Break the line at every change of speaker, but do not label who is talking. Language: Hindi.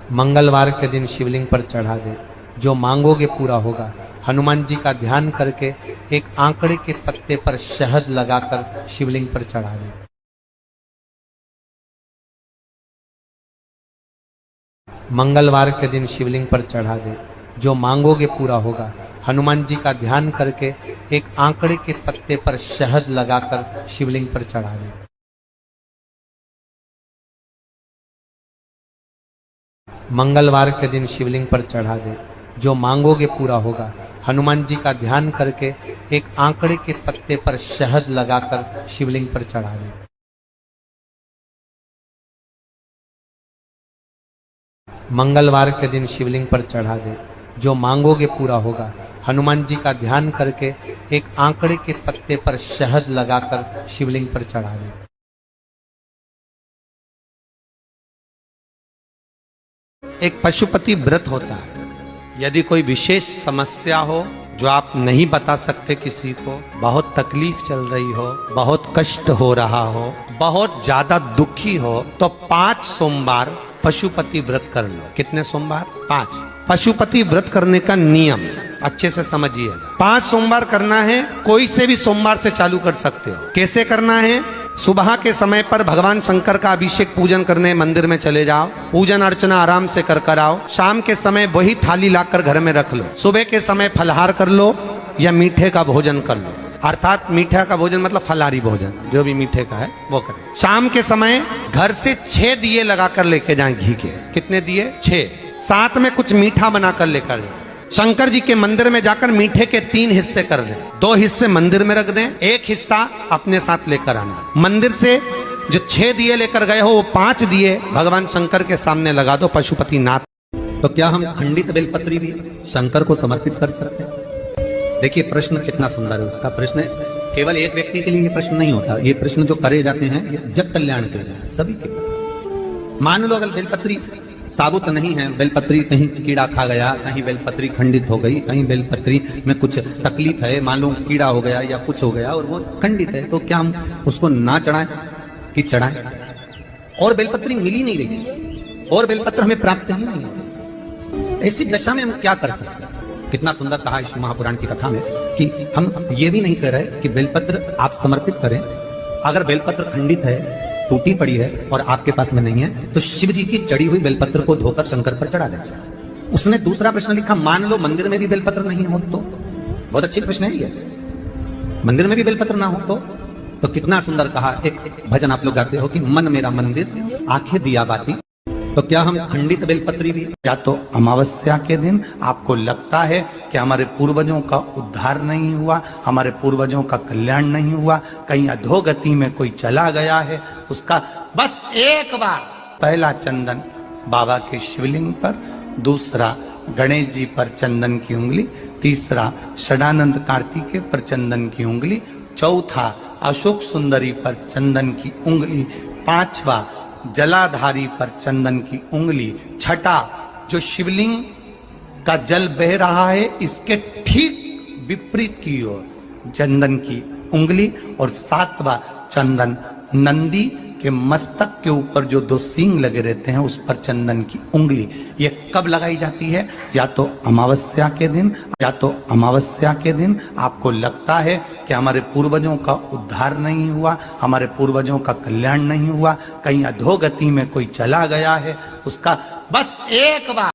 मंगलवार के दिन शिवलिंग पर चढ़ा दे, जो मांगोगे पूरा होगा। हनुमान जी का ध्यान करके एक आंकड़े के पत्ते पर शहद लगाकर शिवलिंग पर चढ़ा दे। मंगलवार के दिन शिवलिंग पर चढ़ा दे, जो मांगोगे पूरा होगा। हनुमान जी का ध्यान करके एक आंकड़े के पत्ते पर शहद लगाकर शिवलिंग पर चढ़ा दे। मंगलवार के दिन शिवलिंग पर चढ़ा दे, जो मांगोगे पूरा होगा। हनुमान जी का ध्यान करके एक आंकड़े के पत्ते पर शहद लगाकर शिवलिंग पर चढ़ा दे। मंगलवार के दिन शिवलिंग पर चढ़ा दे, जो मांगोगे पूरा होगा। हनुमान जी का ध्यान करके एक आंकड़े के पत्ते पर शहद लगाकर शिवलिंग पर चढ़ा दे। एक पशुपति व्रत होता है। यदि कोई विशेष समस्या हो जो आप नहीं बता सकते किसी को, बहुत तकलीफ चल रही हो, बहुत कष्ट हो रहा हो, बहुत ज्यादा दुखी हो, तो 5 सोमवार पशुपति व्रत कर लो। कितने सोमवार? 5। पशुपति व्रत करने का नियम अच्छे से समझिएगा। 5 सोमवार करना है। कोई से भी सोमवार से चालू कर सकते हो। कैसे करना है? सुबह के समय पर भगवान शंकर का अभिषेक पूजन करने मंदिर में चले जाओ, पूजन अर्चना आराम से कर आओ। शाम के समय वही थाली लाकर घर में रख लो। सुबह के समय फलहार कर लो या मीठे का भोजन कर लो, अर्थात मीठा का भोजन मतलब फलाहारी भोजन, जो भी मीठे का है वो करें। शाम के समय घर से 6 दिए लगाकर लेके जाएं घी के। कितने दिए? 6। साथ में कुछ मीठा बनाकर लेकर जाएं। शंकर जी के मंदिर में जाकर मीठे के 3 हिस्से कर दें। 2 हिस्से मंदिर में रख दें, 1 हिस्सा अपने साथ लेकर आना। मंदिर से जो 6 दिए लेकर गए हो वो 5 दिए भगवान शंकर के सामने लगा दो, पशुपति नाथ। तो क्या हम खंडित बेलपत्री भी शंकर को समर्पित कर सकते हैं? देखिए प्रश्न कितना सुंदर है। उसका प्रश्न केवल एक व्यक्ति के लिए ये प्रश्न नहीं होता। ये प्रश्न जो करे जाते हैं ये जग कल्याण के लिए, सभी के। मान लो अगर बेलपत्री साबुत नहीं है, बेलपत्री कहीं कीड़ा खा गया, कहीं बेलपत्री खंडित हो गई, कहीं बेलपत्री में कुछ तकलीफ है, मान लो कीड़ा हो गया या कुछ हो गया और वो खंडित है, तो क्या हम उसको ना चढ़ाएं कि चढ़ाएं? और बेलपत्री मिल ही नहीं रही और बेलपत्र हमें प्राप्त ही नहीं है, ऐसी दशा में हम क्या कर सकते हैं? कितना सुंदर कहा इस महापुराण की कथा में कि हम ये भी नहीं कह रहे कि बेलपत्र आप समर्पित करें। अगर बेलपत्र खंडित है, टूटी पड़ी है और आपके पास में नहीं है, तो शिव जी की चढ़ी हुई बेलपत्र को धोकर शंकर पर चढ़ा दें। उसने दूसरा प्रश्न लिखा, मान लो मंदिर में भी बेलपत्र नहीं हो तो? बहुत अच्छी प्रश्न है ये। मंदिर में भी बेलपत्र ना हो तो कितना सुंदर कहा। एक भजन आप लोग गाते हो कि मन मेरा मंदिर आंखें दिया बाती। तो क्या हम खंडित बेलपत्री भी? या तो अमावस्या के दिन आपको लगता है कि हमारे पूर्वजों का उद्धार नहीं हुआ, हमारे पूर्वजों का कल्याण नहीं हुआ, कहीं अधोगति में कोई चला गया है, उसका बस एक बार पहला चंदन बाबा के शिवलिंग पर, दूसरा गणेश जी पर चंदन की उंगली, तीसरा षडानंद कार्तिकेय पर चंदन की उंगली, चौथा अशोक सुंदरी पर चंदन की उंगली, 5वां जलाधारी पर चंदन की उंगली, छठा जो शिवलिंग का जल बह रहा है इसके ठीक विपरीत की ओर चंदन की उंगली, और 7वां चंदन नंदी के मस्तक के ऊपर जो 2 सींग लगे रहते हैं उस पर चंदन की उंगली। ये कब लगाई जाती है? या तो अमावस्या के दिन, या तो अमावस्या के दिन आपको लगता है कि हमारे पूर्वजों का उद्धार नहीं हुआ, हमारे पूर्वजों का कल्याण नहीं हुआ, कहीं अधोगति में कोई चला गया है, उसका बस एक बार